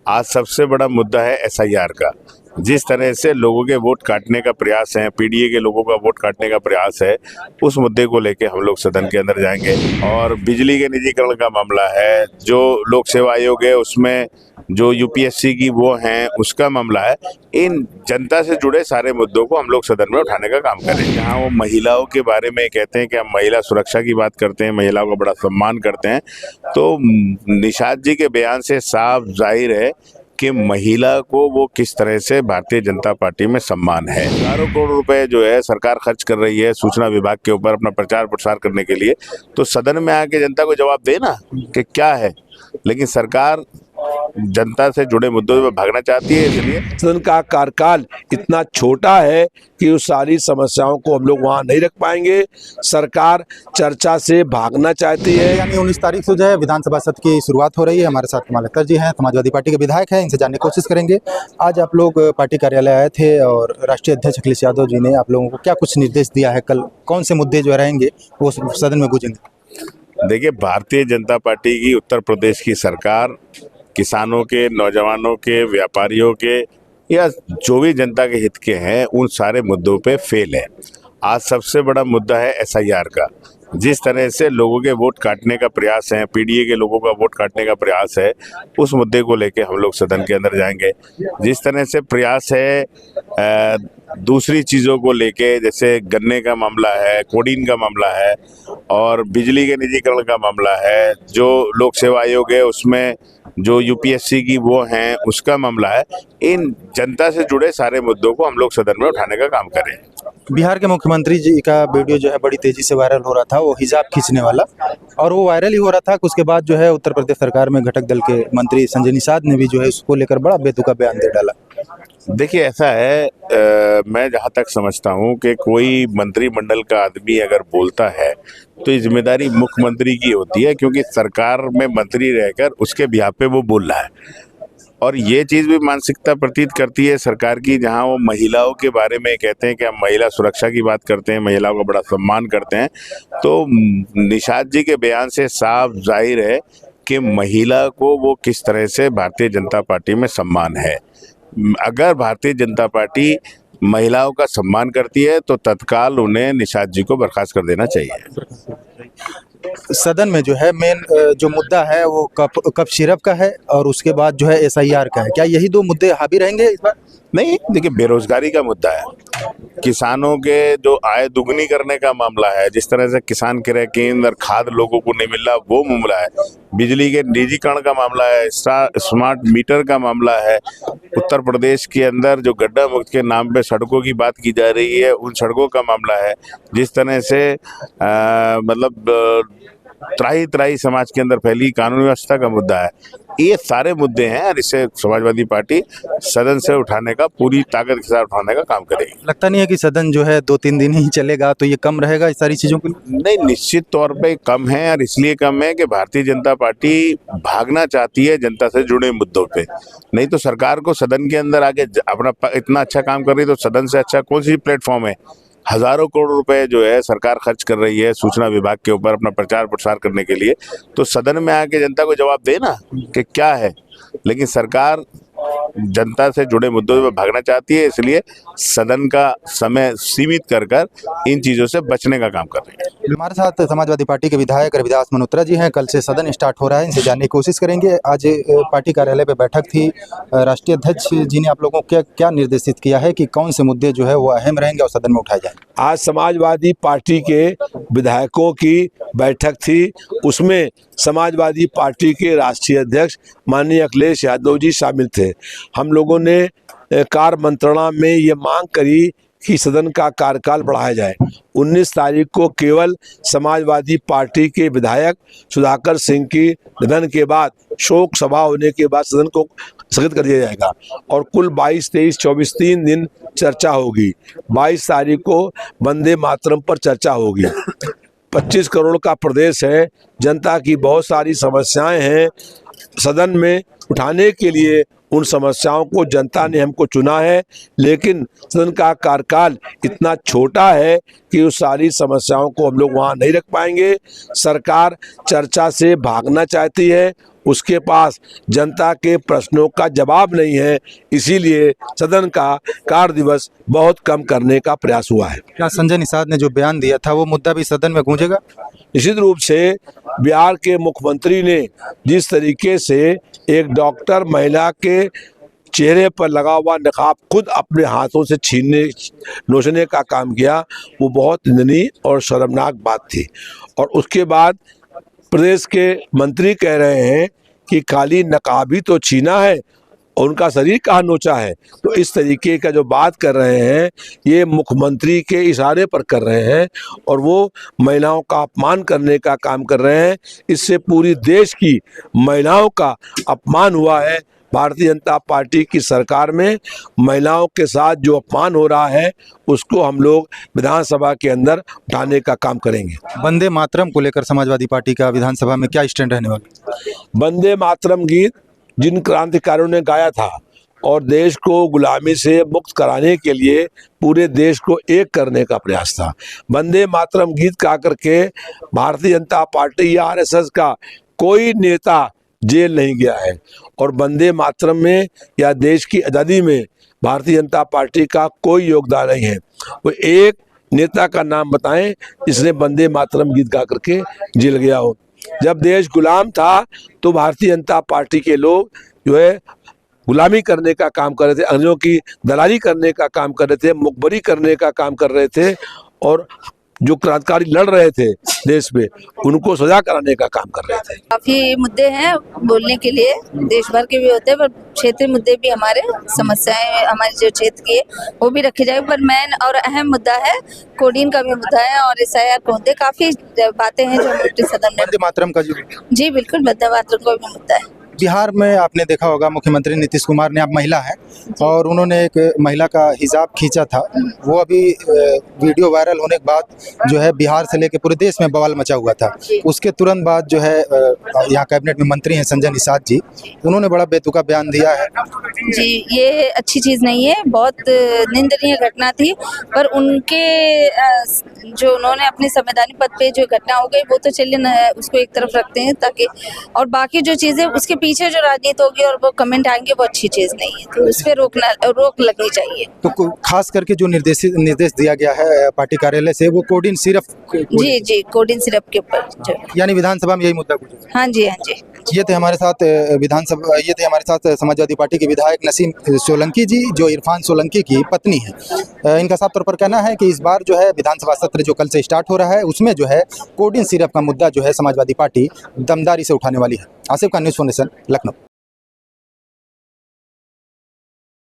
आज सबसे बड़ा मुद्दा है एसआईआर का। जिस तरह से लोगों के वोट काटने का प्रयास है, पीडीए के लोगों का वोट काटने का प्रयास है, उस मुद्दे को लेके हम लोग सदन के अंदर जाएंगे। और बिजली के निजीकरण का मामला है, जो लोक सेवा आयोग है उसमें जो यूपीएससी की वो हैं उसका मामला है। इन जनता से जुड़े सारे मुद्दों को हम लोग सदन में उठाने का काम करें। जहाँ वो महिलाओं के बारे में कहते हैं कि हम महिला सुरक्षा की बात करते हैं, महिलाओं का बड़ा सम्मान करते हैं, तो निषाद जी के बयान से साफ जाहिर है कि महिला को वो किस तरह से भारतीय जनता पार्टी में सम्मान है। हजारों करोड़ रुपए जो है सरकार खर्च कर रही है सूचना विभाग के ऊपर अपना प्रचार प्रसार करने के लिए, तो सदन में आके जनता को जवाब देना कि क्या है। लेकिन सरकार जनता से जुड़े मुद्दों पर भागना चाहती है, इसलिए सदन का कार्यकाल इतना छोटा है कि उस सारी समस्याओं को हम लोग वहाँ नहीं रख पाएंगे। सरकार चर्चा से भागना चाहती है। यानी 19 तारीख से जो है विधानसभा सत्र की शुरुआत हो रही है। हमारे साथ कमाल अख्तर जी हैं, समाजवादी पार्टी के विधायक हैं, इनसे जानने की कोशिश करेंगे। आज आप लोग पार्टी कार्यालय आए थे और राष्ट्रीय अध्यक्ष अखिलेश यादव जी ने आप लोगों को क्या कुछ निर्देश दिया है, कल कौन से मुद्दे जो रहेंगे वो सदन में गूंजेंगे? देखिए, भारतीय जनता पार्टी की उत्तर प्रदेश की सरकार किसानों के, नौजवानों के, व्यापारियों के या जो भी जनता के हित के हैं उन सारे मुद्दों पे फेल है। आज सबसे बड़ा मुद्दा है एसआईआर का। जिस तरह से लोगों के वोट काटने का प्रयास है, पीडीए के लोगों का वोट काटने का प्रयास है, उस मुद्दे को लेके हम लोग सदन के अंदर जाएंगे। जिस तरह से प्रयास है दूसरी चीज़ों को लेके, जैसे गन्ने का मामला है, कोडीन का मामला है और बिजली के निजीकरण का मामला है, जो लोक सेवा आयोग है उसमें जो यूपीएससी की वो हैं उसका मामला है, इन जनता से जुड़े सारे मुद्दों को हम लोग सदन में उठाने का काम करें। बिहार के मुख्यमंत्री जी का वीडियो जो है बड़ी तेजी से वायरल हो रहा था, वो हिजाब खींचने वाला, और वो वायरल ही हो रहा था। उसके बाद जो है उत्तर प्रदेश सरकार में घटक दल के मंत्री संजय निषाद ने भी जो है उसको लेकर बड़ा बेतुका बयान दे डाला। देखिए, ऐसा है, मैं जहाँ तक समझता हूँ कि कोई मंत्रिमंडल का आदमी अगर बोलता है तो ये जिम्मेदारी मुख्यमंत्री की होती है, क्योंकि सरकार में मंत्री रहकर उसके बिहाफ पे वो बोल रहा है। और ये चीज़ भी मानसिकता प्रतीत करती है सरकार की, जहाँ वो महिलाओं के बारे में कहते हैं कि हम महिला सुरक्षा की बात करते हैं, महिलाओं का बड़ा सम्मान करते हैं, तो निषाद जी के बयान से साफ जाहिर है कि महिला को वो किस तरह से भारतीय जनता पार्टी में सम्मान है। अगर भारतीय जनता पार्टी महिलाओं का सम्मान करती है तो तत्काल उन्हें निषाद जी को बर्खास्त कर देना चाहिए। सदन में जो है मेन जो मुद्दा है वो कप सिरप का है और उसके बाद जो है एसआईआर का है। क्या यही दो मुद्दे हावी रहेंगे इस बार? नहीं, देखिए, बेरोजगारी का मुद्दा है, किसानों के जो आय दुगनी करने का मामला है, जिस तरह से किसान क्रय केंद्र और खाद लोगों को नहीं मिल रहा वो मामला है, बिजली के निजीकरण का मामला है, स्मार्ट मीटर का मामला है, उत्तर प्रदेश के अंदर जो गड्ढा मुक्त के नाम पे सड़कों की बात की जा रही है उन सड़कों का मामला है, जिस तरह से मतलब त्राही त्राही समाज के अंदर फैली कानून व्यवस्था का मुद्दा है। ये सारे मुद्दे हैं और इसे समाजवादी पार्टी सदन से उठाने का, पूरी ताकत के साथ उठाने का काम करेगी। लगता नहीं है कि सदन जो है 2-3 दिन ही चलेगा तो ये कम रहेगा इस सारी चीज़ों के लिए? नहीं, निश्चित तौर पे कम है, और इसलिए कम है कि भारतीय जनता पार्टी भागना चाहती है जनता से जुड़े मुद्दों पे। नहीं तो सरकार को सदन के अंदर आके अपना इतना अच्छा काम कर रही है, तो सदन से अच्छा कौन सी प्लेटफॉर्म है। हजारों करोड़ रुपए जो है सरकार खर्च कर रही है सूचना विभाग के ऊपर अपना प्रचार प्रसार करने के लिए, तो सदन में आके जनता को जवाब देना कि क्या है। लेकिन सरकार जनता से जुड़े मुद्दों पर भागना चाहती है, इसलिए सदन का समय सीमित कर इन चीज़ों से बचने का काम कर रही है। हमारे साथ समाजवादी पार्टी के विधायक रविदास मल्होत्रा जी हैं। कल से सदन स्टार्ट हो रहा है, इनसे जानने की कोशिश करेंगे। आज पार्टी कार्यालय पे बैठक थी, राष्ट्रीय अध्यक्ष जी ने आप लोगों को क्या निर्देशित किया है कि कौन से मुद्दे जो है वो अहम रहेंगे और सदन में उठाए जाएंगे? आज समाजवादी पार्टी के विधायकों की बैठक थी, उसमें समाजवादी पार्टी के राष्ट्रीय अध्यक्ष माननीय अखिलेश यादव जी शामिल थे। हम लोगों ने कार्य मंत्रणा में ये मांग करी कि सदन का कार्यकाल बढ़ाया जाए। 19 तारीख को केवल समाजवादी पार्टी के विधायक सुधाकर सिंह की निधन के बाद शोक सभा होने के बाद सदन को स्थगित कर दिया जाएगा और कुल 22, 23, 24 3 दिन चर्चा होगी। 22 तारीख को वंदे मातरम पर चर्चा होगी। 25 करोड़ का प्रदेश है, जनता की बहुत सारी समस्याएं हैं। सदन में उठाने के लिए उन समस्याओं को जनता ने हमको चुना है, लेकिन सदन का कार्यकाल इतना छोटा है कि कि उस सारी समस्याओं को हम लोग वहाँ नहीं रख पाएंगे। सरकार चर्चा से भागना चाहती है, उसके पास जनता के प्रश्नों का जवाब नहीं है, इसीलिए सदन का कार्य दिवस बहुत कम करने का प्रयास हुआ है। क्या संजय निषाद ने जो बयान दिया था वो मुद्दा भी सदन में गूंजेगा? निश्चित रूप से बिहार के मुख्यमंत्री ने जिस तरीके से एक डॉक्टर महिला के चेहरे पर लगा हुआ नकाब खुद अपने हाथों से नोचने का काम किया, वो बहुत निंदनीय और शर्मनाक बात थी। और उसके बाद प्रदेश के मंत्री कह रहे हैं कि खाली नकाब ही तो छीना है, उनका शरीर कहाँ नोचा है। तो इस तरीके का जो बात कर रहे हैं ये मुख्यमंत्री के इशारे पर कर रहे हैं और वो महिलाओं का अपमान करने का काम कर रहे हैं। इससे पूरी देश की महिलाओं का अपमान हुआ है। भारतीय जनता पार्टी की सरकार में महिलाओं के साथ जो अपमान हो रहा है उसको हम लोग विधानसभा के अंदर उठाने का काम करेंगे। वंदे मातरम को लेकर समाजवादी पार्टी का विधानसभा में क्या स्टैंड रहने वाला? वंदे मातरम गीत जिन क्रांतिकारियों ने गाया था और देश को गुलामी से मुक्त कराने के लिए पूरे देश को एक करने का प्रयास था। वंदे मातरम गीत गा करके भारतीय जनता पार्टी या आरएसएस का कोई नेता जेल नहीं गया है और वंदे मातरम में या देश की आज़ादी में भारतीय जनता पार्टी का कोई योगदान नहीं है। वो एक नेता का नाम बताएं जिसने वंदे मातरम गीत गा करके जेल गया हो। जब देश गुलाम था तो भारतीय जनता पार्टी के लोग जो है गुलामी करने का काम कर रहे थे, अंग्रेजों की दलाली करने का काम कर रहे थे, मुखबरी करने का काम कर रहे थे और जो क्रांतिकारी लड़ रहे थे देश में उनको सजा कराने का काम कर रहे थे। काफी मुद्दे हैं बोलने के लिए, देश भर के भी होते हैं पर क्षेत्रीय मुद्दे भी हमारे समस्याएं हमारे जो क्षेत्र की है वो भी रखे जाए। पर मेन और अहम मुद्दा है कोडीन का भी मुद्दा है और SIR के मुद्दे, काफी बातें हैं जो हम सदन में। वंदे मातरम का जो जी बिल्कुल, वंदे मातरम का भी मुद्दा है। बिहार में आपने देखा होगा मुख्यमंत्री नीतीश कुमार ने, आप महिला हैं और उन्होंने एक महिला का हिजाब खींचा था। वो अभी वीडियो वायरल होने के बाद जो है बिहार से लेकर पूरे देश में बवाल मचा हुआ था। उसके तुरंत बाद जो है यहाँ कैबिनेट में मंत्री हैं संजय निषाद जी, उन्होंने बड़ा बेतुका बयान दिया है। जी ये अच्छी चीज़ नहीं है, बहुत निंदनीय घटना थी। पर उनके जो उन्होंने अपने संवैधानिक पद पे जो घटना हो गई वो तो चलिए उसको एक तरफ रखते हैं, ताकि और बाकी जो चीज़ें उसके पीछे जो राजनीति होगी और वो कमेंट आएंगे वो अच्छी चीज़ नहीं है, तो उस पर रोक लगनी चाहिए। तो खास करके जो निर्देश दिया गया है पार्टी कार्यालय से वो कोडीन सिर्फ जी कोडीन सिरप के ऊपर, यानी विधानसभा में यही मुद्दा कुछ। हाँ जी हाँ जी। ये थे हमारे साथ समाजवादी पार्टी के विधायक नसीम सोलंकी जी, जो इरफान सोलंकी की पत्नी है। इनका साफ तौर पर कहना है कि इस बार जो है विधानसभा सत्र जो कल से स्टार्ट हो रहा है उसमें जो है कोडीन सिरप का मुद्दा जो है समाजवादी पार्टी दमदारी से उठाने वाली है। आसिफ का न्यूज़ 4 नेशन, लखनऊ।